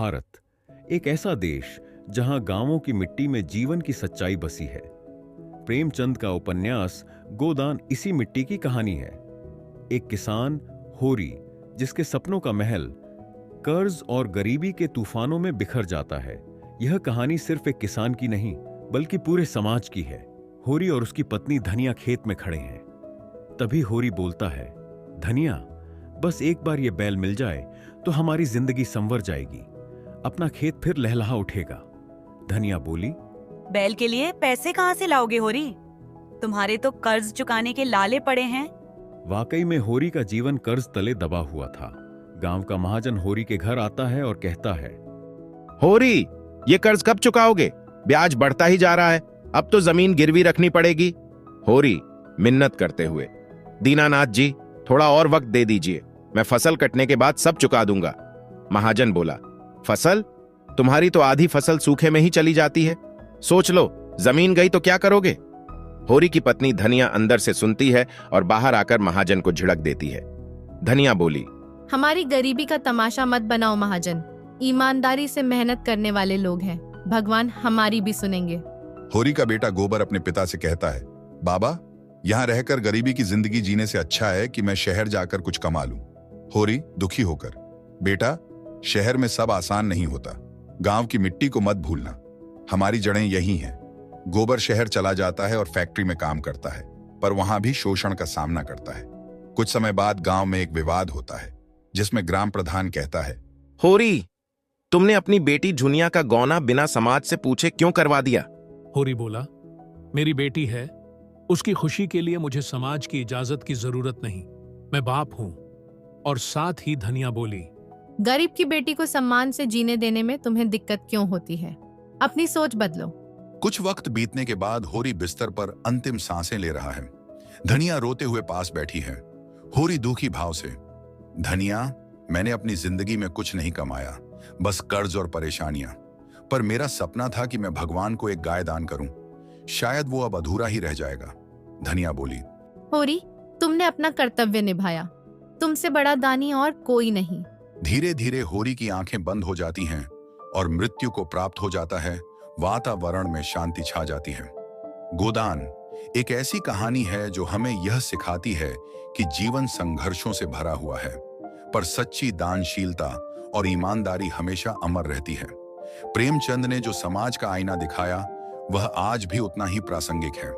भारत, एक ऐसा देश जहां गांवों की मिट्टी में जीवन की सच्चाई बसी है। प्रेमचंद का उपन्यास गोदान इसी मिट्टी की कहानी है। एक किसान होरी, जिसके सपनों का महल कर्ज और गरीबी के तूफानों में बिखर जाता है। यह कहानी सिर्फ एक किसान की नहीं, बल्कि पूरे समाज की है। होरी और उसकी पत्नी धनिया खेत में खड़े हैं। तभी होरी बोलता है, धनिया, बस एक बार ये बैल मिल जाए तो हमारी जिंदगी संवर जाएगी, अपना खेत फिर लहलहा उठेगा। धनिया बोली, बैल के लिए पैसे कहाँ से लाओगे होरी? तुम्हारे तो कर्ज चुकाने के लाले पड़े हैं। वाकई में होरी का जीवन कर्ज तले दबा हुआ था। गांव का महाजन होरी के घर आता है और कहता है, होरी, ये कर्ज कब चुकाओगे? ब्याज बढ़ता ही जा रहा है, अब तो जमीन गिरवी रखनी पड़ेगी। होरी मिन्नत करते हुए, दीनानाथ जी, थोड़ा और वक्त दे दीजिए, मैं फसल कटने के बाद सब चुका दूंगा। महाजन बोला, फसल? तुम्हारी तो आधी फसल सूखे में ही चली जाती है, सोच लो, जमीन गई तो क्या करोगे? होरी की पत्नी धनिया अंदर से सुनती है और बाहर आकर महाजन को झिड़क देती है। धनिया बोली, हमारी गरीबी का तमाशा मत बनाओ महाजन, ईमानदारी से मेहनत करने वाले लोग हैं, भगवान हमारी भी सुनेंगे। होरी का बेटा गोबर अपने पिता से कहता है, बाबा, यहाँ रहकर गरीबी की जिंदगी जीने से अच्छा है कि मैं शहर जाकर कुछ कमा लूं। होरी दुखी होकर, बेटा, शहर में सब आसान नहीं होता, गांव की मिट्टी को मत भूलना, हमारी जड़ें यही हैं। गोबर शहर चला जाता है और फैक्ट्री में काम करता है, पर वहां भी शोषण का सामना करता है। कुछ समय बाद गांव में एक विवाद होता है, जिसमें ग्राम प्रधान कहता है, होरी, तुमने अपनी बेटी झुनिया का गौना बिना समाज से पूछे क्यों करवा दिया? होरी बोला, मेरी बेटी है, उसकी खुशी के लिए मुझे समाज की इजाजत की जरूरत नहीं, मैं बाप हूं। और साथ ही धनिया बोली, गरीब की बेटी को सम्मान से जीने देने में तुम्हें दिक्कत क्यों होती है? अपनी सोच बदलो। कुछ वक्त बीतने के बाद होरी बिस्तर पर अंतिम सांसें ले रहा है। धनिया रोते हुए पास बैठी है। होरी दुखी भाव से, धनिया, मैंने अपनी जिंदगी में कुछ नहीं कमाया, बस कर्ज और परेशानियां, पर मेरा सपना था कि मैं भगवान को एक गाय दान करूं, शायद वो अब अधूरा ही रह जाएगा। धनिया बोली, होरी, तुमने अपना कर्तव्य निभाया, तुमसे बड़ा दानी और कोई नहीं। धीरे धीरे होरी की आंखें बंद हो जाती हैं और मृत्यु को प्राप्त हो जाता है। वातावरण में शांति छा जाती है। गोदान एक ऐसी कहानी है जो हमें यह सिखाती है कि जीवन संघर्षों से भरा हुआ है, पर सच्ची दानशीलता और ईमानदारी हमेशा अमर रहती है। प्रेमचंद ने जो समाज का आईना दिखाया, वह आज भी उतना ही प्रासंगिक है।